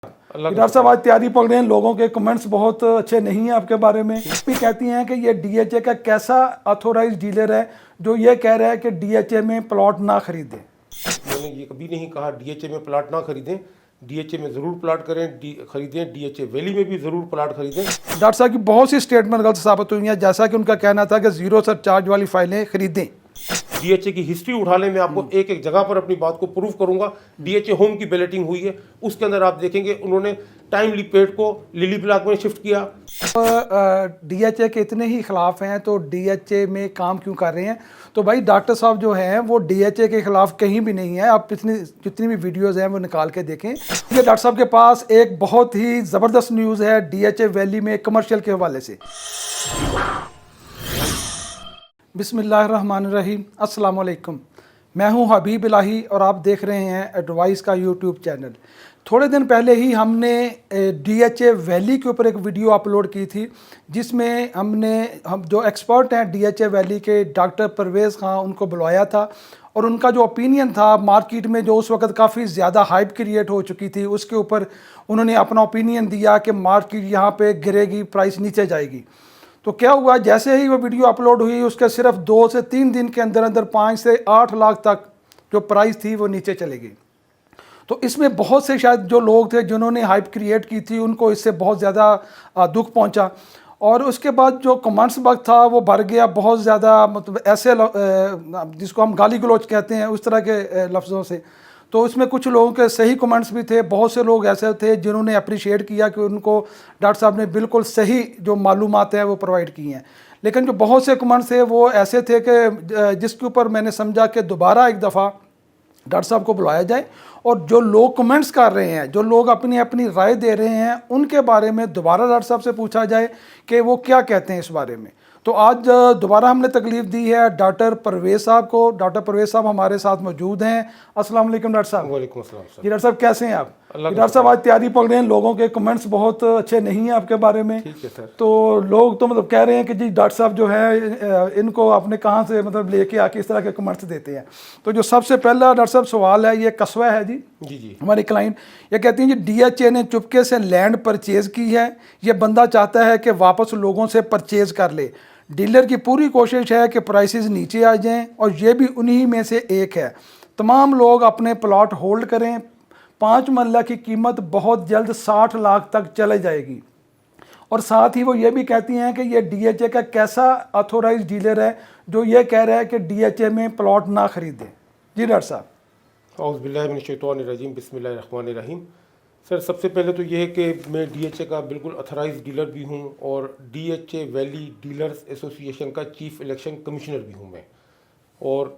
Doctor साहब आज तैयारी पकड़ रहे हैं, लोगों के कमेंट्स बहुत अच्छे नहीं हैं आपके बारे में। भी कहती हैं कि ये डीएचए का कैसा ऑथोराइज डीलर है जो ये कह रहा है कि डीएचए में प्लॉट ना खरीदें। मैंने ये कभी नहीं कहा डीएचए में प्लाट ना खरीदें। डीएचए में ज़रूर प्लाट खरीदें। डीएचए वैली में भी ज़रूर प्लाट खरीदें। डॉक्टर साहब की बहुत सी स्टेटमेंट गलत साबित हुई हैं, जैसा कि उनका कहना था कि जीरो सरचार्ज वाली फाइलें खरीदें। डीएचए की हिस्ट्री उठा लें, मैं आपको एक एक जगह पर अपनी बात को प्रूव करूंगा। डीएचए होम की बैलेटिंग हुई है, उसके अंदर आप देखेंगे उन्होंने टाइमली पेड को लिली ब्लॉक में शिफ्ट किया। डीएचए के इतने ही खिलाफ हैं तो डीएचए में काम क्यों कर रहे हैं? तो भाई डॉक्टर साहब जो हैं वो डीएचए के खिलाफ कहीं भी नहीं है। आप जितनी भी वीडियोस हैं वो निकाल के देखें। ये डॉक्टर साहब के पास एक बहुत ही ज़बरदस्त न्यूज़ है डीएचए वैली में कमर्शियल के हवाले से। बिस्मिल्लाहिर्रहमानिर्रहीम, अस्सलाम वालेकुम। मैं हूं हबीब इलाही और आप देख रहे हैं एडवाइस का यूट्यूब चैनल। थोड़े दिन पहले ही हमने डीएचए वैली के ऊपर एक वीडियो अपलोड की थी, जिसमें हम जो एक्सपर्ट हैं डीएचए वैली के, डॉक्टर परवेज़ खां, उनको बुलाया था और उनका जो ओपिनियन था मार्केट में जो उस वक्त काफ़ी ज़्यादा हाइप क्रिएट हो चुकी थी, उसके ऊपर उन्होंने अपना ओपिनियन दिया कि मार्केट यहाँ पे गिरेगी, प्राइस नीचे जाएगी। तो क्या हुआ, जैसे ही वो वीडियो अपलोड हुई उसके सिर्फ 2 से 3 दिन के अंदर अंदर 5 से 8 लाख तक जो प्राइस थी वो नीचे चली गई। तो इसमें बहुत से शायद जो लोग थे जिन्होंने हाइप क्रिएट की थी उनको इससे बहुत ज़्यादा दुख पहुंचा और उसके बाद जो कमेंट्स बॉक्स था वो भर गया बहुत ज़्यादा, मतलब ऐसे जिसको हम गाली गलौज कहते हैं उस तरह के लफ्ज़ों से। तो उसमें कुछ लोगों के सही कमेंट्स भी थे, बहुत से लोग ऐसे थे जिन्होंने अप्रिशिएट किया कि उनको डॉक्टर साहब ने बिल्कुल सही जो मालूमात हैं वो प्रोवाइड की हैं। लेकिन जो बहुत से कमेंट्स थे वो ऐसे थे कि जिसके ऊपर मैंने समझा कि दोबारा एक दफ़ा डॉक्टर साहब को बुलाया जाए और जो लोग कमेंट्स कर रहे हैं, जो लोग अपनी अपनी राय दे रहे हैं, उनके बारे में दोबारा डॉक्टर साहब से पूछा जाए कि वो क्या कहते हैं इस बारे में। तो आज दोबारा हमने तकलीफ दी है डॉक्टर परवेज़ साहब को। डॉक्टर परवेज़ साहब हमारे साथ मौजूद हैं। अस्सलाम वालेकुम डॉक्टर साहब। वालेकुम अस्सलाम सर। जी डॉक्टर साहब कैसे हैं आप? डॉक्टर साहब आज तैयारी पकड़ रहे हैं, लोगों के कमेंट्स बहुत अच्छे नहीं हैं आपके बारे में। ठीक है सर। तो लोग तो मतलब कह रहे हैं कि जी डॉक्टर साहब जो है इनको आपने कहाँ से मतलब लेके आके इस तरह के कमेंट्स देते हैं। तो जो सबसे पहला डॉक्टर साहब सवाल है, ये कस्बा है जी जी हमारी क्लाइंट ये कहती हैं जी डीएचए ने चुपके से लैंड परचेज की है, ये बंदा चाहता है कि वापस लोगों से परचेज कर ले। डीलर की पूरी कोशिश है कि प्राइसेस नीचे आ जाएं और ये भी उन्हीं में से एक है। तमाम लोग अपने प्लॉट होल्ड करें, 5 मरला की कीमत बहुत जल्द 60 लाख तक चले जाएगी। और साथ ही वो ये भी कहती हैं कि ये डीएचए का कैसा ऑथोराइज डीलर है जो ये कह रहा है कि डीएचए में प्लॉट ना खरीदें। जी डॉक्टर साहब। औज़ु बिल्लाहि मिनश शैतानिर-रजीम, बिस्मिल्लाहिर्रहमानिर्रहीम। सर सबसे पहले तो ये है कि मैं डीएचए का बिल्कुल अथराइज डीलर भी हूँ और डीएचए वैली डीलर्स एसोसिएशन का चीफ इलेक्शन कमिश्नर भी हूँ मैं। और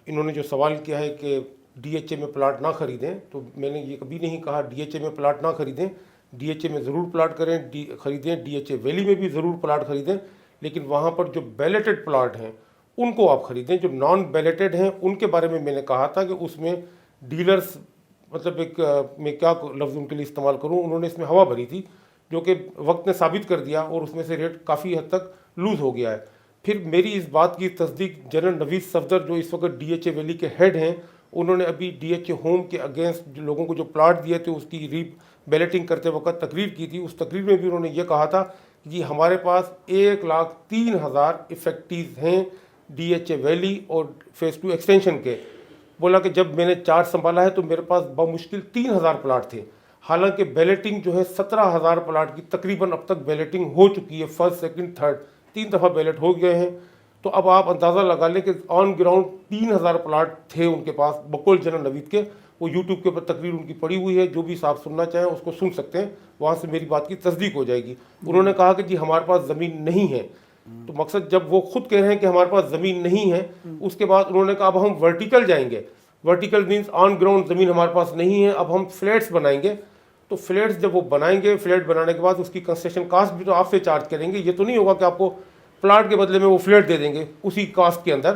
इन्होंने जो सवाल किया है कि डीएचए में प्लाट ना खरीदें, तो मैंने ये कभी नहीं कहा डीएचए में प्लाट ना खरीदें। डीएचए में ज़रूर प्लाट खरीदें। डीएचए वैली में भी ज़रूर प्लाट खरीदें, लेकिन वहाँ पर जो बैलेटेड प्लाट हैं उनको आप खरीदें। जो नॉन बैलेटेड हैं उनके बारे में मैंने कहा था कि उसमें डीलर्स, मतलब एक मैं क्या लफ्ज़ उनके लिए इस्तेमाल करूं, उन्होंने इसमें हवा भरी थी जो कि वक्त ने साबित कर दिया और उसमें से रेट काफ़ी हद तक लूज़ हो गया है। फिर मेरी इस बात की तस्दीक जनरल नवीद सफदर जो इस वक्त डीएचए वैली के हेड हैं, उन्होंने अभी डीएचए होम के अगेंस्ट जो लोगों को जो प्लाट दिए थे उसकी री बैलेटिंग करते वक्त तकरीर की थी। उस तकरीर में भी उन्होंने ये कहा था कि जी हमारे पास 1,03,000 इफेक्टिव हैं डीएचए वैली और फेज़ 2 एक्सटेंशन के। बोला कि जब मैंने चार्ज संभाला है तो मेरे पास बमुश्किल 3,000 प्लाट थे। हालांकि बैलेटिंग जो है 17,000 प्लाट की तकरीबन अब तक बैलेटिंग हो चुकी है। फर्स्ट, सेकंड, थर्ड 3 दफ़ा बैलेट हो गए हैं। तो अब आप अंदाज़ा लगा लें कि ऑन ग्राउंड 3,000 प्लाट थे उनके पास बकौल जनरल नवीद के। वो यूट्यूब के ऊपर तकरीर उनकी पड़ी हुई है, जो भी साहब सुनना चाहें उसको सुन सकते हैं, वहाँ से मेरी बात की तस्दीक हो जाएगी। उन्होंने कहा कि जी हमारे पास ज़मीन नहीं है। तो मकसद जब वो खुद कह रहे हैं कि हमारे पास ज़मीन नहीं है, उसके बाद उन्होंने कहा अब हम वर्टिकल जाएंगे। वर्टिकल मीन्स ऑन ग्राउंड ज़मीन हमारे पास नहीं है, अब हम फ्लैट्स बनाएंगे। तो फ्लैट्स जब वो बनाएंगे, फ्लैट बनाने के बाद उसकी कंस्ट्रक्शन कास्ट भी तो आपसे चार्ज करेंगे। ये तो नहीं होगा कि आपको प्लाट के बदले में वो फ्लैट दे देंगे उसी कास्ट के अंदर।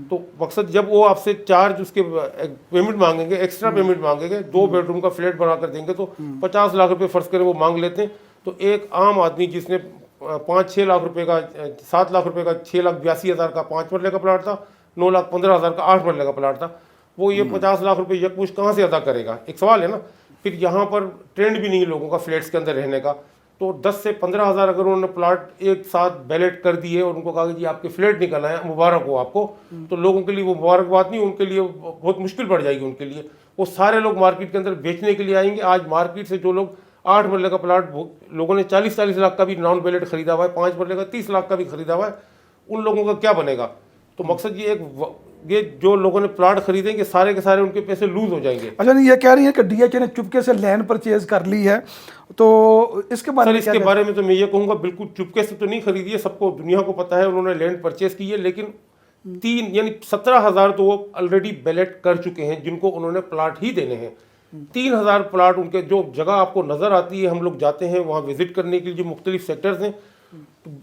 तो मकसद जब वो आपसे चार्ज उसके पेमेंट मांगेंगे, एक्स्ट्रा पेमेंट मांगेंगे, 2 बेडरूम का फ्लैट बना कर देंगे तो 50 लाख रुपये फ़र्ज़ करें वो मांग लेते हैं। तो एक आम आदमी जिसने 5-6 लाख रुपये का, 7 लाख रुपये का, 6,82,000 का 5 मरले का प्लाट था, 9,15,000 का 8 मरले का प्लाट था, वो ये 50 लाख रुपये यकमुश्त कहाँ से अदा करेगा? एक सवाल है ना। फिर यहाँ पर ट्रेंड भी नहीं है लोगों का फ्लैट्स के अंदर रहने का, तो 10 से 15 हज़ार अगर उन्होंने प्लाट एक साथ बैलेट कर दिए और उनको कहा कि जी आपके फ्लैट निकल आए, मुबारक हो आपको, तो लोगों के लिए वो मुबारकबाद नहीं, उनके लिए बहुत मुश्किल पड़ जाएगी उनके लिए। वो सारे लोग मार्केट के अंदर बेचने के लिए आएंगे। आज मार्केट से जो लोग 8 मरले का प्लाट लोगों ने 40-40 लाख का भी नॉन बैलेट खरीदा हुआ है, 5 मरले का 30 लाख का भी खरीदा हुआ है, उन लोगों का क्या बनेगा? तो मकसद ये जो लोगों ने प्लाट खरीदेंगे सारे के सारे उनके पैसे लूज हो जाएंगे। अच्छा, नहीं ये कह रही है कि डीएचए ने चुपके से लैंड परचेज कर ली है, तो इसके बारे में इसके बारे में तो मैं ये कहूँगा बिल्कुल चुपके से तो नहीं खरीदी है, सबको दुनिया को पता है उन्होंने लैंड परचेज की है, लेकिन 17,000 तो वो ऑलरेडी बैलेट कर चुके हैं जिनको उन्होंने प्लाट ही देने हैं। 3,000 प्लाट उनके जो जगह आपको नज़र आती है, हम लोग जाते हैं वहाँ विजिट करने के लिए, जो मुख्तलिफ सेक्टर्स हैं,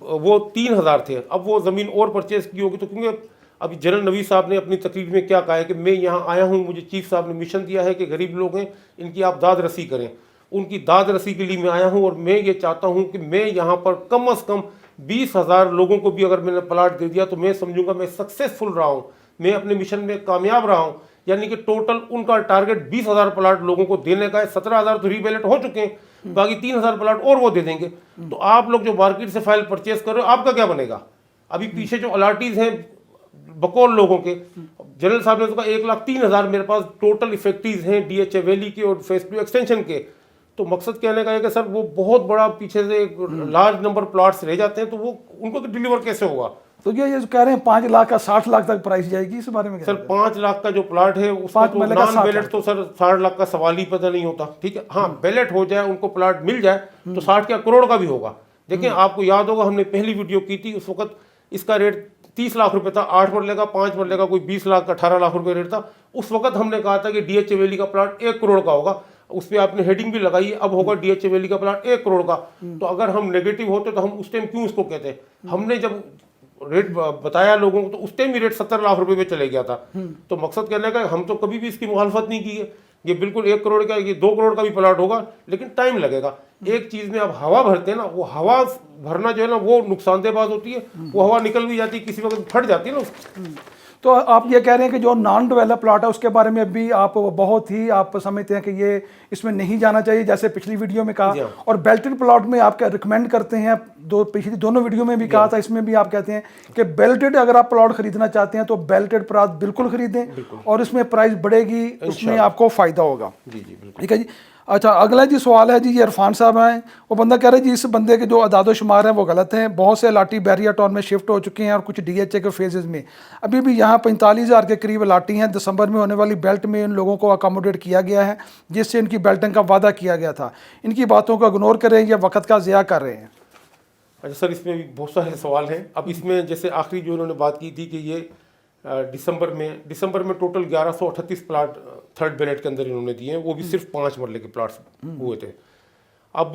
वो 3,000 थे। अब वो ज़मीन और परचेज की होगी, तो क्योंकि अभी जनरल नवीद साहब ने अपनी तकरीर में क्या कहा है कि मैं यहाँ आया हूँ, मुझे चीफ साहब ने मिशन दिया है कि गरीब लोग हैं इनकी आप दाद रसी करें, उनकी दाद रसी के लिए मैं आया हूँ। और मैं ये चाहता हूँ कि मैं यहाँ पर कम अज़ कम 20,000 लोगों को भी अगर मैंने प्लाट दे दिया तो मैं समझूंगा मैं सक्सेसफुल रहा हूँ, मैं अपने मिशन में कामयाब रहा हूँ। यानी कि टोटल उनका टारगेट 20,000 प्लाट लोगों को देने का है। 17,000 तो रीबैलेट हो चुके हैं, बाकी 3,000 प्लाट और वो दे देंगे। तो आप लोग जो मार्केट से फाइल परचेज कर रहे हो, आपका क्या बनेगा? अभी पीछे जो अलाटीज हैं बकौल लोगों के, जनरल साहब ने तो कहा 1,03,000 मेरे पास टोटल इफेक्टिव हैं डीएचए वैली के और फेज 2 एक्सटेंशन के। तो मकसद कहने का है कि सर वो बहुत बड़ा पीछे से एक लार्ज नंबर प्लॉट्स रह जाते हैं, तो वो उनको तो डिलीवर कैसे होगा? तो ये जो कह रहे हैं 5 लाख का 60 लाख तक प्राइस जाएगी, इस बारे में क्या? सर 5 लाख का जो प्लाट है उसका तो नॉन बैलेट तो सर 60 लाख का सवाल ही पता नहीं होता। ठीक है, हाँ बैलेट हो जाए, उनको प्लाट मिल जाए तो 60 क्या करोड़ का भी होगा। देखिए आपको याद होगा हमने पहली वीडियो की थी, उस वक्त इसका रेट 30 लाख रुपए था, 8 मरले का, 5 मरले का कोई 20 लाख 18 लाख रुपए रेट था। उस वक्त हमने कहा था कि डीएचए वैली का प्लाट 1 करोड़ का होगा, उस पर आपने हेडिंग भी लगाई, अब होगा डीएचए वैली का प्लाट 1 करोड़ का। तो अगर हम नेगेटिव होते तो हम उस टाइम क्यों इसको कहते? हमने जब रेट बताया लोगों को तो उस टाइम भी रेट 70 लाख रुपए पे चले गया था। तो मकसद कहने का हम तो कभी भी इसकी मुखालफत नहीं की है। ये बिल्कुल 1 करोड़ का, ये 2 करोड़ का भी प्लाट होगा, लेकिन टाइम लगेगा। एक चीज में आप हवा भरते हैं ना, वो हवा भरना जो है ना वो नुकसानदेह बात होती है। वो हवा निकल भी जाती है, किसी वक्त फट जाती है ना। तो आप ये कह रहे हैं कि जो नॉन डेवलप प्लॉट है उसके बारे में भी आप बहुत ही आप समझते हैं कि ये इसमें नहीं जाना चाहिए, जैसे पिछली वीडियो में कहा, और बेल्टेड प्लॉट में आप क्या रिकमेंड करते हैं? पिछली दोनों वीडियो में भी कहा था, इसमें भी आप कहते हैं कि बेल्टेड अगर आप प्लॉट खरीदना चाहते हैं तो बेल्टेड प्लॉट बिल्कुल खरीदें और इसमें प्राइस बढ़ेगी, उसमें आपको फायदा होगा। ठीक है जी। अच्छा, अगला जी सवाल है जी, ये इरफान साहब हैं, वो बंदा कह रहे हैं जी इस बंदे के जो अदाद शुमार हैं वो गलत हैं। बहुत से अलाटी बैरिया टाउन में शिफ्ट हो चुके हैं और कुछ डीएचए के फेजेस में अभी भी यहाँ 45,000 के करीब अलाटी हैं। दिसंबर में होने वाली बेल्ट में इन लोगों को अकोमोडेट किया गया है जिससे इनकी बेल्टिंग का वादा किया गया था। इनकी बातों को इग्नोर करें या वक्त का ज़िया कर रहे हैं? अच्छा सर, इसमें भी बहुत सारे सवाल हैं। अब इसमें जैसे आखिरी जो उन्होंने बात की थी कि ये दिसंबर में टोटल 1138 प्लाट थर्ड बैलेट के अंदर इन्होंने दिए हैं, वो भी सिर्फ 5 मरले के प्लाट्स हुए थे। अब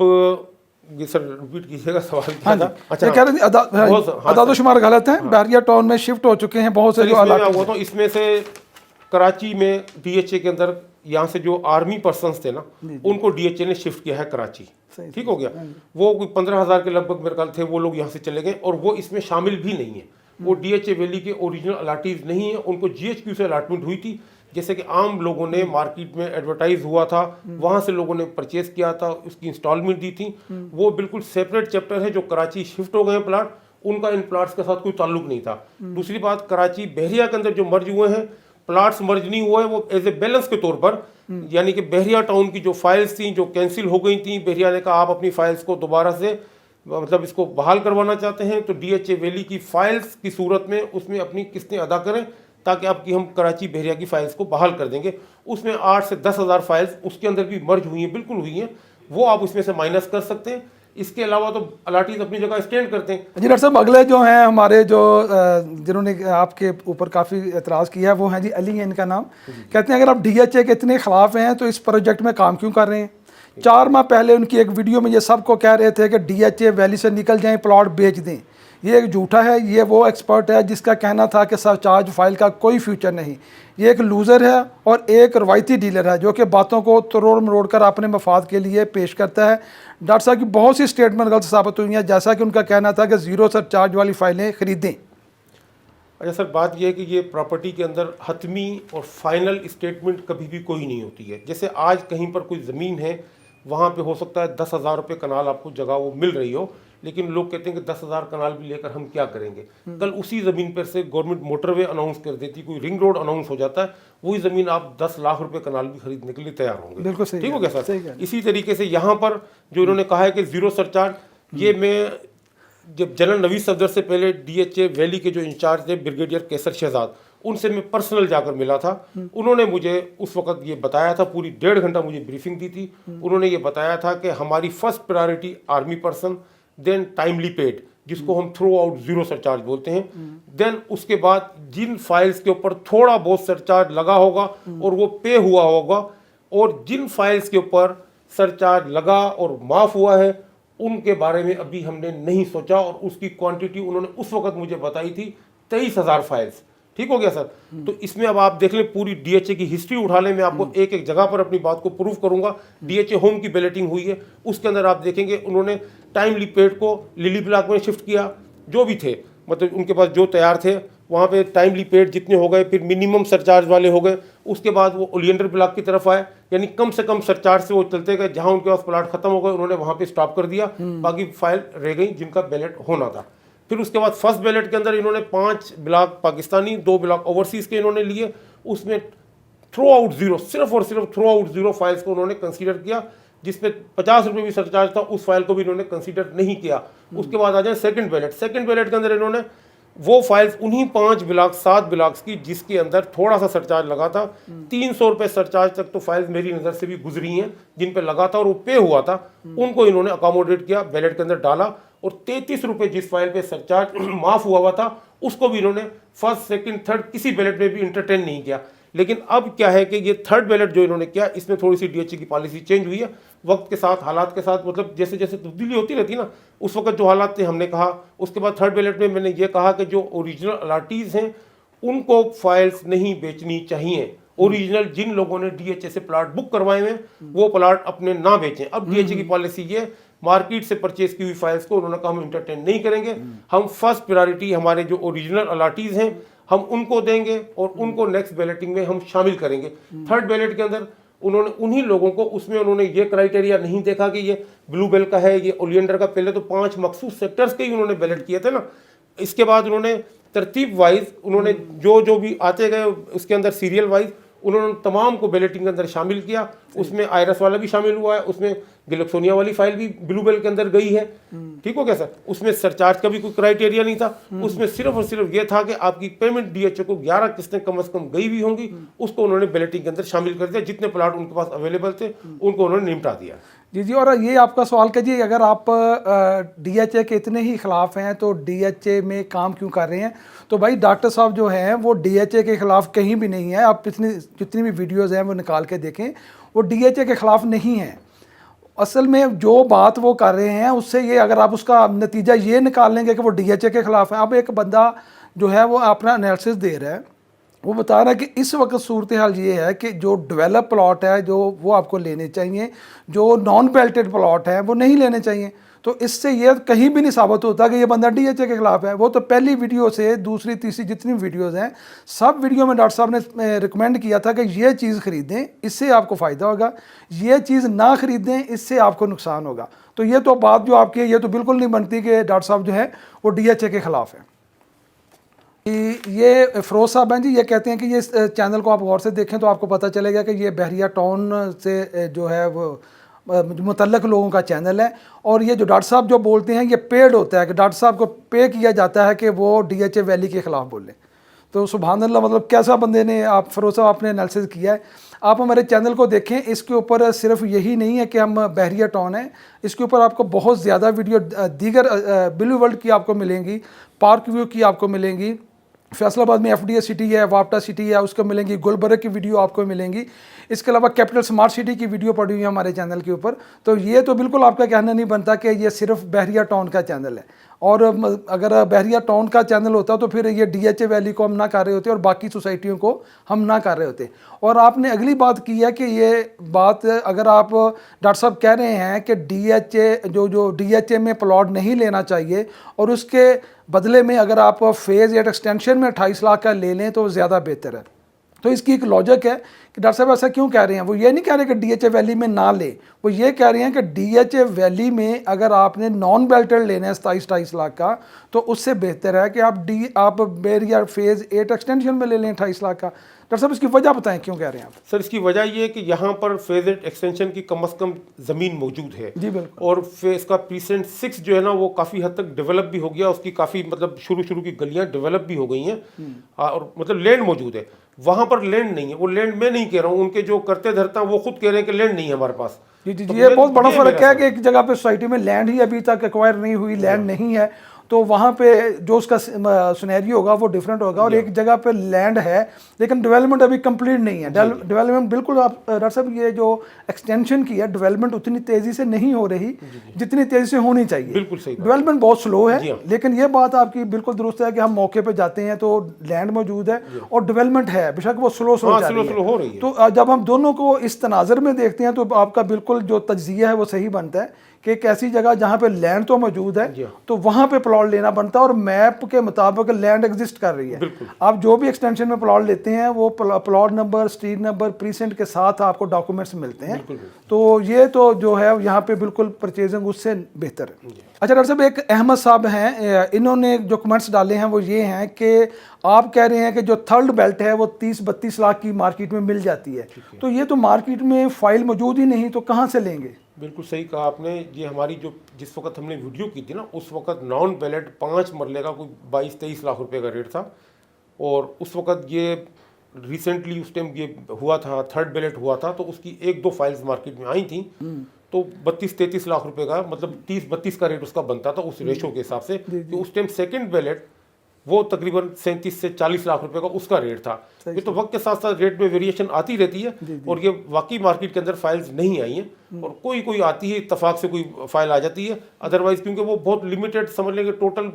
ये सर रिपीट कीजिएगा सवाल क्या था? अच्छा, कह रहे थे अदाद शुमार गलत हैं, बैरिया टाउन में शिफ्ट हो चुके हैं बहुत से जो वो तो इसमें से कराची में डीएचए के अंदर यहाँ से जो आर्मी पर्सन्स थे ना उनको डीएचए ने शिफ्ट किया है कराची। ठीक हो गया, वो कोई 15,000 के लगभग मेरे ख्याल थे, वो लोग यहाँ से चले गए और वो इसमें शामिल भी नहीं है। वो डीएचए वैली के ओरिजिनल अलाटीज नहीं है, उनको जीएचक्यू से अलाटमेंट हुई थी, जैसे कि आम लोगों ने मार्केट में एडवर्टाइज हुआ था, वहाँ से लोगों ने परचेज किया था, उसकी इंस्टॉलमेंट दी थी। वो बिल्कुल सेपरेट चैप्टर है। जो कराची शिफ्ट हो गए हैं प्लाट, उनका इन प्लाट्स के साथ कोई ताल्लुक नहीं था। दूसरी बात, कराची बहरिया के अंदर जो मर्ज हुए हैं प्लाट्स मर्ज नहीं हुए हैं, वो एज ए बैलेंस के तौर पर, यानी कि बहरिया टाउन की जो फाइल्स थी जो कैंसिल हो गई थी, बहरिया ने कहा आप अपनी फाइल्स को दोबारा से मतलब इसको बहाल करवाना चाहते हैं, तो डीएचए वैली की फाइल्स की सूरत में उसमें अपनी किस्तें अदा करें ताकि आपकी हम कराची बहरिया की फाइल्स को बहाल कर देंगे। उसमें 8 से 10,000 फाइल्स उसके अंदर भी मर्ज हुई हैं, बिल्कुल हुई हैं, वो आप उसमें से माइनस कर सकते हैं। इसके अलावा तो अलाटीज अपनी जगह स्टैंड करते हैं। जी डॉक्टर साहब, अगले जो हैं हमारे जो जिन्होंने आपके ऊपर काफ़ी एतराज़ किया है वो हैं जी अली है इनका नाम। कहते हैं अगर आप डीएचए के इतने खिलाफ हैं तो इस प्रोजेक्ट में काम क्यों कर रहे हैं? 4 माह पहले उनकी एक वीडियो में ये सबको कह रहे थे कि डीएचए वैली से निकल जाएं, प्लॉट बेच दें। ये एक झूठा है। ये वो एक्सपर्ट है जिसका कहना था कि सरचार्ज फाइल का कोई फ्यूचर नहीं। ये एक लूज़र है और एक रवायती डीलर है जो कि बातों को तरोड़ मरोड़ कर अपने मफाद के लिए पेश करता है। डॉक्टर साहब की बहुत सी स्टेटमेंट गलत साबित हुई हैं, जैसा कि उनका कहना था कि ज़ीरो सरचार्ज वाली फ़ाइलें ख़रीदें। अच्छा सर, बात यह है कि ये प्रॉपर्टी के अंदर हतमी और फाइनल स्टेटमेंट कभी भी कोई नहीं होती है। जैसे आज कहीं पर कोई ज़मीन है, वहाँ पे हो सकता है 10,000 रुपये कनाल आपको जगह वो मिल रही हो, लेकिन लोग कहते हैं कि 10,000 कनाल भी लेकर हम क्या करेंगे। कल उसी ज़मीन पर से गवर्नमेंट मोटरवे अनाउंस कर देती, कोई रिंग रोड अनाउंस हो जाता है, वही ज़मीन आप 10 लाख रुपये कनाल भी खरीदने के लिए तैयार होंगे। बिल्कुल सही, ठीक हो गया सर। सही कह। इसी तरीके से यहाँ पर जो इन्होंने कहा है कि ज़ीरो सरचार्ज, ये मैं जब जनरल नवीद सफदर से पहले डीएचए वैली के जो इंचार्ज थे ब्रिगेडियर केसर शहजाद, उनसे मैं पर्सनल जाकर मिला था। उन्होंने मुझे उस वक्त ये बताया था, पूरी 1.5 घंटा मुझे ब्रीफिंग दी थी। उन्होंने ये बताया था कि हमारी first priority army person, then timely paid, जिसको हम थ्रू आउट ज़ीरो सरचार्ज बोलते हैं, देन उसके बाद जिन फाइल्स के ऊपर थोड़ा बहुत सरचार्ज लगा होगा और वो पे हुआ होगा, और जिन फाइल्स के ऊपर सरचार्ज लगा और माफ़ हुआ है उनके बारे में अभी हमने नहीं सोचा। और उसकी क्वांटिटी उन्होंने उस वक्त मुझे बताई थी 23,000 फाइल्स। ठीक हो गया सर। तो इसमें अब आप देख लें, पूरी डीएचए की हिस्ट्री उठा लें, मैं आपको एक एक जगह पर अपनी बात को प्रूव करूंगा। डीएचए होम की बैलेटिंग हुई है, उसके अंदर आप देखेंगे उन्होंने टाइमली पेड को लिली ब्लॉक में शिफ्ट किया, जो भी थे मतलब उनके पास जो तैयार थे वहाँ पे टाइमली पेड जितने हो गए, फिर मिनिमम सरचार्ज वाले हो गए, उसके बाद वो ओलियंडर ब्लॉक की तरफ आए, यानी कम से कम सरचार्ज से वो चलते गए। जहाँ उनके पास प्लाट खत्म हो गए उन्होंने वहाँ पे स्टॉप कर दिया, बाकी फाइल रह गई जिनका बैलेट होना था। फिर उसके बाद फर्स्ट बैलेट के अंदर इन्होंने 5 ब्लॉक पाकिस्तानी, 2 ब्लॉक ओवरसीज़ के इन्होंने लिए, उसमें थ्रू आउट ज़ीरो, सिर्फ और सिर्फ थ्रू आउट ज़ीरो फाइल्स को उन्होंने कंसीडर किया, जिसमें 50 रुपये भी सरचार्ज था, उस फाइल को भी इन्होंने कंसीडर नहीं किया। उसके बाद आ जाए सेकंड बैलेट। सेकंड बैलेट के अंदर इन्होंने वो फाइल्स उन्हीं 5 ब्लॉक 7 ब्लॉक्स की जिसके अंदर थोड़ा सा सरचार्ज लगा था, 300 रुपये सरचार्ज तक तो फाइल्स मेरी नज़र से भी गुजरी हैं जिन पे लगा था और वो पे हुआ था, उनको इन्होंने अकोमोडेट किया, बैलेट के अंदर डाला। और 33 रुपये जिस फाइल पे सरचार्ज माफ़ हुआ था उसको भी इन्होंने फर्स्ट सेकंड थर्ड किसी बैलेट में भी इंटरटेन नहीं किया। लेकिन अब क्या है कि ये थर्ड बैलेट जो इन्होंने किया, इसमें थोड़ी सी डीएचए की पॉलिसी चेंज हुई है वक्त के साथ, हालात के साथ, मतलब जैसे जैसे तब्दीली होती रहती ना, उस वक्त जो हालात थे हमने कहा। उसके बाद थर्ड बैलेट में मैंने ये कहा कि जो ओरिजिनल अलॉटीज़ हैं उनको फाइल्स नहीं बेचनी चाहिए। ओरिजिनल जिन लोगों ने डीएचए से प्लाट बुक करवाए हैं वो प्लाट अपने ना बेचें। अब डीएचए की पॉलिसी ये, मार्केट से परचेज की हुई फाइल्स को उन्होंने कहा हम इंटरटेन नहीं करेंगे, हम फर्स्ट प्रायोरिटी हमारे जो ओरिजिनल अलॉटीज़ हैं हम उनको देंगे और उनको नेक्स्ट बैलेटिंग में हम शामिल करेंगे। थर्ड बैलेट के अंदर उन्होंने उन्हीं लोगों को, उसमें उन्होंने ये क्राइटेरिया नहीं देखा कि ये ब्लू बेल का है, ये ओलियंडर का, पहले तो 5 मखसूस सेक्टर्स के ही उन्होंने बैलेट किए थे ना। इसके बाद उन्होंने तरतीब वाइज उन्होंने जो जो भी आते गए उसके अंदर सीरियल वाइज उन्होंने तमाम को बैलेटिंग के अंदर शामिल किया। उसमें आयरस वाला भी शामिल हुआ है, उसमें गिलक्सोनिया वाली फाइल भी ब्लू बेल के अंदर गई है। ठीक हो गया सर। उसमें सरचार्ज का भी कोई क्राइटेरिया नहीं था, उसमें सिर्फ और सिर्फ ये था कि आपकी पेमेंट डीएचए को 11 किस्तें कम से कम गई हुई होंगी, उसको उन्होंने बैलेटिंग के अंदर शामिल कर दिया। जितने प्लाट उनके पास अवेलेबल थे उनको उन्होंने निपटा दिया। जी जी। और ये आपका सवाल कि जी अगर आप डीएचए के इतने ही खिलाफ हैं तो डीएचए में काम क्यों कर रहे हैं, तो भाई डॉक्टर साहब जो हैं वो डीएचए के खिलाफ कहीं भी नहीं है। आप जितनी भी वीडियोज़ हैं वो निकाल के देखें, वो डीएचए के खिलाफ नहीं है। असल में जो बात वो कर रहे हैं उससे ये, अगर आप उसका नतीजा ये निकाल लेंगे कि वो डीएचए के खिलाफ है। अब एक बंदा जो है वो अपना एनालिसिस दे रहा है, वो बता रहा है कि इस वक्त सूरत हाल ये है कि जो डेवलप प्लॉट है जो वो आपको लेने चाहिए, जो नॉन बेल्टेड प्लॉट है वो नहीं लेने चाहिए। तो इससे ये कहीं भी नहीं साबित होता कि ये बंदा डीएचए के खिलाफ है। वो तो पहली वीडियो से दूसरी तीसरी जितनी वीडियोज़ हैं सब वीडियो में डॉक्टर साहब ने रिकमेंड किया था कि ये चीज़ ख़रीदें, इससे आपको फ़ायदा होगा, ये चीज़ ना ख़रीदें, इससे आपको नुकसान होगा। तो ये तो बात जो आपकी है ये तो बिल्कुल नहीं बनती कि डॉक्टर साहब जो है वो डीएचए के खिलाफ है। ये फ़िरोज़ साहब हैं जी, ये कहते हैं कि ये चैनल को आप गौर से देखें तो आपको पता चलेगा कि ये बहरिया टाउन से जो है वो मुतल्लक लोगों का चैनल है। और ये जो डॉक्टर साहब जो बोलते हैं ये पेड होता है, कि डॉक्टर साहब को पे किया जाता है कि वो डीएचए वैली के ख़िलाफ़ बोलें। तो सुभान अल्लाह, मतलब कैसा बंदे ने आप फ़िरोज़ साहब आपने एनालिसिस किया है। आप हमारे चैनल को देखें, इसके ऊपर सिर्फ यही नहीं है कि हम बहरिया टाउन है, इसके ऊपर आपको बहुत ज़्यादा वीडियो दीगर ब्लू वर्ल्ड की आपको मिलेंगी, पार्क व्यू की आपको मिलेंगी, फैसलाबाद में एफडीए सिटी है, वापटा सिटी है उसको मिलेंगी, गुलबर्ग की वीडियो आपको मिलेंगी। इसके अलावा कैपिटल स्मार्ट सिटी की वीडियो पड़ी हुई है हमारे चैनल के ऊपर। तो ये तो बिल्कुल आपका कहना नहीं बनता कि ये सिर्फ बहरिया टाउन का चैनल है। और अगर बहरिया टाउन का चैनल होता तो फिर ये DHA वैली को हम ना कर रहे होते और बाकी सोसाइटियों को हम ना कर रहे होते। और आपने अगली बात की है कि ये बात अगर आप डॉक्टर साहब कह रहे हैं कि DHA जो DHA में प्लॉट नहीं लेना चाहिए और उसके बदले में अगर आप फेज़ 8 एक्सटेंशन में 28 लाख का ले लें तो ज़्यादा बेहतर है। तो इसकी एक लॉजिक है कि डॉक्टर साहब ऐसा क्यों कह रहे हैं। वो ये नहीं कह रहे कि DHA वैली में ना ले, वो ये कह रहे हैं कि DHA वैली में अगर आपने नॉन बेल्टेड लेना है 27-28 लाख का तो उससे बेहतर है कि आप बैरियर फेज़ 8 एक्सटेंशन में ले लें 28 लाख का। डॉक्टर साहब इसकी वजह बताएं क्यों कह रहे हैं आप। सर इसकी वजह ये है कि यहाँ पर फेज 8 एक्सटेंशन की कम से कम ज़मीन मौजूद है जी बिल्कुल। और फेज का प्रीसेंट 6 जो है ना वो काफ़ी हद तक डेवलप भी हो गया, उसकी काफ़ी मतलब शुरू की गलियाँ डेवलप भी हो गई हैं और मतलब लैंड मौजूद है। वहाँ पर लैंड नहीं है, वो लैंड मैं नहीं कह रहा हूँ, उनके जो करते धरता वो खुद कह रहे हैं कि लैंड नहीं है हमारे पास। जी जी तो जी, ये बहुत बड़ा ये फर्क मेरा है कि एक जगह पे सोसाइटी में लैंड ही अभी तक एक्वायर नहीं हुई, लैंड नहीं है, तो वहाँ पे जो उसका सिनेरियो होगा वो डिफरेंट होगा। और एक जगह पे लैंड है लेकिन डेवलपमेंट अभी कंप्लीट नहीं है। डेवलपमेंट बिल्कुल आप डॉक्टर साहब ये जो एक्सटेंशन की है डेवलपमेंट उतनी तेज़ी से नहीं हो रही जितनी तेज़ी से होनी चाहिए। बिल्कुल सही, डेवलपमेंट बहुत स्लो है। जी हाँ। लेकिन ये बात आपकी बिल्कुल दुरुस्त है कि हम मौके पे जाते हैं तो लैंड मौजूद है और डेवलपमेंट है, बेशक वो स्लो हाँ, चल रही स्लो हो रही है। तो जब हम दोनों को इस तनाजर में देखते हैं तो आपका बिल्कुल जो तज्जिया है वो सही बनता है कि एक ऐसी जगह जहाँ पे लैंड तो मौजूद है जी हाँ। तो वहाँ पे प्लॉट लेना बनता है और मैप के मुताबिक लैंड एग्जिस्ट कर रही है। बिल्कुल। आप जो भी एक्सटेंशन में प्लॉट लेते हैं वो plot number, street number, precinct के साथ आपको डॉक्यूमेंट्स मिलते हैं। तो ये तो जो है यहाँ पे बिल्कुल परचेजिंग उससे बेहतर है। अच्छा डॉक्टर साहब, एक अहमद साहब हैं, इन्होंने जो कमेंट्स डाले हैं वो ये हैं कि आप कह रहे हैं कि जो थर्ड बेल्ट है वो 30-32 लाख की मार्केट में मिल जाती है, तो ये तो मार्केट में फाइल मौजूद ही नहीं, तो कहाँ से लेंगे। बिल्कुल सही कहा आपने। ये हमारी जो जिस वक्त हमने वीडियो की थी ना उस वक्त नॉन बैलेट 5 मरले का कोई 22-23 लाख रुपए का रेट था और उस वक्त ये रिसेंटली उस टाइम ये हुआ था, थर्ड बैलेट हुआ था तो उसकी 1-2 फाइल्स मार्केट में आई थी तो 32-33 लाख रुपए का मतलब 30-32 का रेट उसका बनता था उस रेशो के हिसाब से कि उस टाइम सेकंड बैलेट वो तकरीबन 37 से 40 लाख रुपए का उसका रेट था। ये तो वक्त के साथ साथ रेट में वेरिएशन आती रहती है और ये वाकई मार्केट के अंदर फाइल्स नहीं आई हैं और कोई आती है इत्तेफाक से कोई फाइल आ जाती है, अदरवाइज क्योंकि वो बहुत लिमिटेड समझ लेंगे टोटल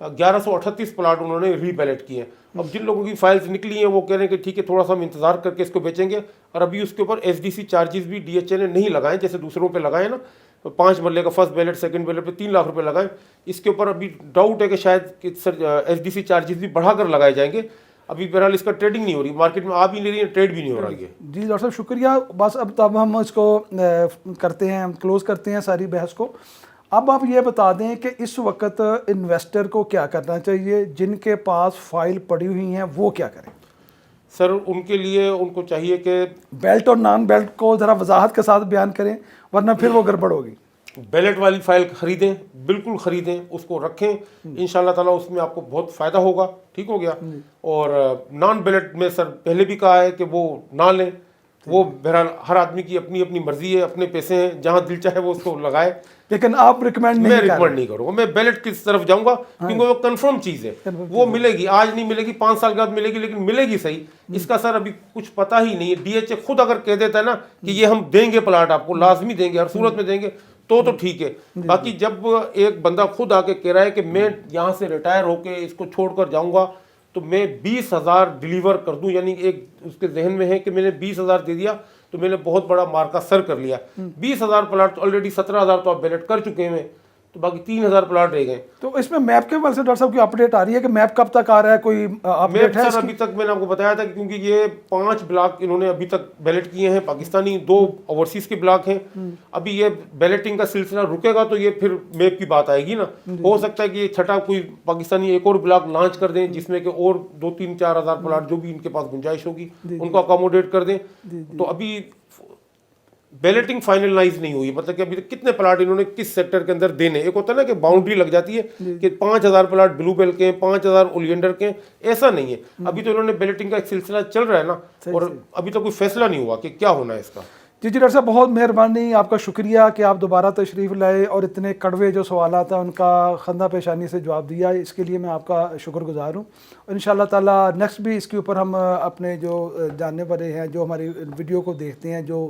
1138 प्लाट उन्होंने रीबैलेट किए हैं। अब जिन लोगों की फाइल्स निकली हैं वो कह रहे हैं कि ठीक है थोड़ा सा हम इंतजार करके इसको बेचेंगे और अभी उसके ऊपर SDC चार्जेस भी DHA ने नहीं लगाए जैसे दूसरों पे लगाए ना, 5 मरले का फर्स्ट बैलेट सेकंड बैलेट पे 3 लाख रुपए लगाए। इसके ऊपर अभी डाउट है कि शायद कि सर SDC चार्जेस भी बढ़ाकर लगाए जाएंगे। अभी बहरहाल इसका ट्रेडिंग नहीं हो रही, मार्केट में आ भी नहीं रही है, ट्रेड भी नहीं हो रही है। जी डॉक्टर साहब शुक्रिया। बस अब तब हम इसको करते हैं, हम क्लोज करते हैं सारी बहस को। अब आप ये बता दें कि इस वक्त इन्वेस्टर को क्या करना चाहिए, जिनके पास फाइल पड़ी हुई हैं वो क्या करें। सर उनके लिए उनको चाहिए कि बेल्ट और नॉन बेल्ट को ज़रा वजाहत के साथ बयान करें वरना फिर वो गड़बड़ होगी। बैलेट वाली फाइल खरीदें, बिल्कुल खरीदें, उसको रखें, इंशाल्लाह ताला उसमें आपको बहुत फ़ायदा होगा। ठीक हो गया। और नॉन बैलेट में सर पहले भी कहा है कि वो ना लें, वो बहरहाल हर आदमी की अपनी अपनी मर्जी है, अपने पैसे हैं, जहाँ दिल चाहे वो उसको लगाए, लेकिन आप रिकमेंड नहीं मैं रिकमेंड नहीं करूँगा। मैं बैलेट की तरफ जाऊँगा क्योंकि वो कंफर्म चीज़ है, वो मिलेगी, आज नहीं मिलेगी 5 साल के बाद मिलेगी, लेकिन मिलेगी सही। इसका सर अभी कुछ पता ही नहीं है। DHA खुद अगर कह देता है ना कि ये हम देंगे प्लाट आपको, लाजमी देंगे, हर सूरत में देंगे, तो ठीक है। बाकी जब एक बंदा खुद आके कह रहा है कि मैं यहाँ से रिटायर होके इसको छोड़कर जाऊँगा तो मैं 20,000 डिलीवर कर दूं, यानी एक उसके जहन में है कि मैंने 20,000 दे दिया तो मैंने बहुत बड़ा मार्का सर कर लिया। 20,000 प्लाट तो ऑलरेडी 17,000 तो आप बैलेट कर चुके हैं, तो बाकी 3,000 प्लाट रह गए। तो इसमें मैप के वाले से डॉक्टर साहब की अपडेट आ रही है कि मैप कब तक आ रहा है, कोई अपडेट है? सर अभी तक मैंने आपको बताया था कि क्योंकि ये 5 ब्लॉक इन्होंने अभी तक बैलेट किए हैं पाकिस्तानी, 2 ओवरसीज के ब्लॉक हैं। अभी ये बैलेटिंग का सिलसिला रुकेगा तो ये फिर मैप की बात आएगी ना। हो सकता है कि ये छठा कोई पाकिस्तानी एक और ब्लॉक लॉन्च कर दें जिसमें कि और 2-3-4 हज़ार प्लाट जो भी इनके पास गुंजाइश होगी उनको अकोमोडेट कर दें। तो अभी बैलेटिंग फाइनलाइज नहीं हुई, मतलब कि अभी तक कितने प्लाट इन्होंने किस सेक्टर के अंदर देने। एक होता है ना कि बाउंड्री लग जाती है कि 5,000 प्लाट ब्लू बेल के हैं, 5,000 ओलियंडर के हैं, ऐसा नहीं है। अभी तो इन्होंने बैलेटिंग का एक सिलसिला चल रहा है ना, और अभी तक कोई फैसला नहीं हुआ कि क्या होना है इसका। जी डॉक्टर साहब बहुत मेहरबानी, आपका शुक्रिया कि आप दोबारा तशरीफ़ लाए और इतने कड़वे जो सवाल था उनका खंदा पेशानी से जवाब दिया, इसके लिए मैं आपका शुक्रगुजार हूँ। इंशाअल्लाह ताला नेक्स्ट भी इसके ऊपर हम अपने जो जानने वाले हैं, जो हमारी वीडियो को देखते हैं, जो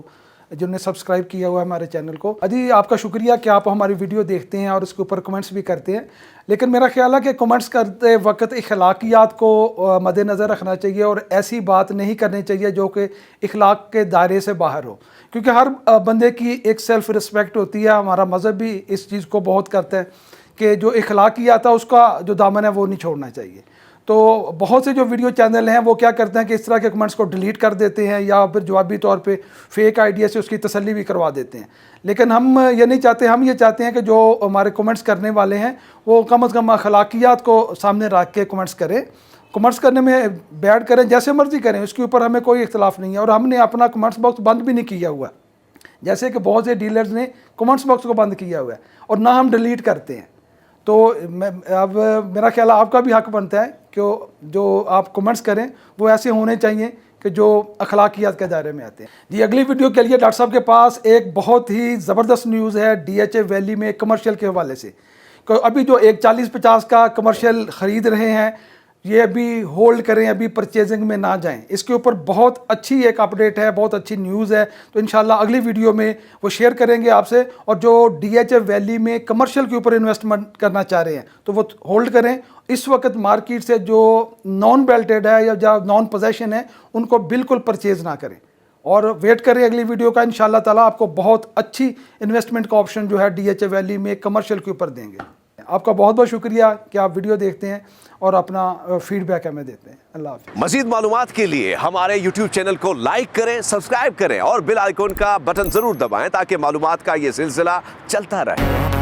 जिन्होंने सब्सक्राइब किया हुआ है हमारे चैनल को। अजी आपका शुक्रिया कि आप हमारी वीडियो देखते हैं और उसके ऊपर कमेंट्स भी करते हैं। लेकिन मेरा ख्याल है कि कमेंट्स करते वक्त अखलाकियात को मद्देनज़र रखना चाहिए और ऐसी बात नहीं करनी चाहिए जो कि अखलाक के दायरे से बाहर हो, क्योंकि हर बंदे की एक सेल्फ़ रिस्पेक्ट होती है। हमारा मज़हब भी इस चीज़ को बहुत करता है कि जो अखलाकियात है उसका जो दामन है वो नहीं छोड़ना चाहिए। तो बहुत से जो वीडियो चैनल हैं वो क्या करते हैं कि इस तरह के कमेंट्स को डिलीट कर देते हैं या फिर जवाबी तौर पे फेक आइडिया से उसकी तसल्ली भी करवा देते हैं। लेकिन हम ये नहीं चाहते, हम ये चाहते हैं कि जो हमारे कमेंट्स करने वाले हैं वो कम से कम अखलाकियात को सामने रख के कमेंट्स करें। कमेंट्स करने में बैड करें, जैसे मर्जी करें, उसके ऊपर हमें कोई इख्तलाफ नहीं है। और हमने अपना कमेंट्स बॉक्स बंद भी नहीं किया हुआ, जैसे कि बहुत से डीलर्स ने कमेंट्स बॉक्स को बंद किया हुआ है, और ना हम डिलीट करते हैं। तो अब मेरा ख्याल है आपका भी हक बनता है कि जो आप कमेंट्स करें वो ऐसे होने चाहिए कि जो अखलाकियात के दायरे में आते हैं। जी अगली वीडियो के लिए डॉक्टर साहब के पास एक बहुत ही ज़बरदस्त न्यूज़ है DHA वैली में कमर्शियल के हवाले से। अभी जो एक 40-50 का कमर्शियल ख़रीद रहे हैं ये अभी होल्ड करें, अभी परचेजिंग में ना जाएं। इसके ऊपर बहुत अच्छी एक अपडेट है, बहुत अच्छी न्यूज़ है। तो इंशाल्लाह अगली वीडियो में वो शेयर करेंगे आपसे। और जो DHA वैली में कमर्शियल के ऊपर इन्वेस्टमेंट करना चाह रहे हैं तो वो होल्ड करें। इस वक्त मार्केट से जो नॉन बेल्टेड है या जो नॉन पोजेशन है उनको बिल्कुल परचेज़ ना करें और वेट करें अगली वीडियो का। इंशाल्लाह ताला आपको बहुत अच्छी इन्वेस्टमेंट का ऑप्शन जो है DHA वैली में कमर्शियल के ऊपर देंगे। आपका बहुत बहुत शुक्रिया कि आप वीडियो देखते हैं और अपना फीडबैक हमें देते हैं। अल्लाह हाफ़िज़। मज़ीद मालूमात के लिए हमारे YouTube चैनल को लाइक करें, सब्सक्राइब करें और बेल आइकॉन का बटन जरूर दबाएं ताकि मालूमात का ये सिलसिला चलता रहे।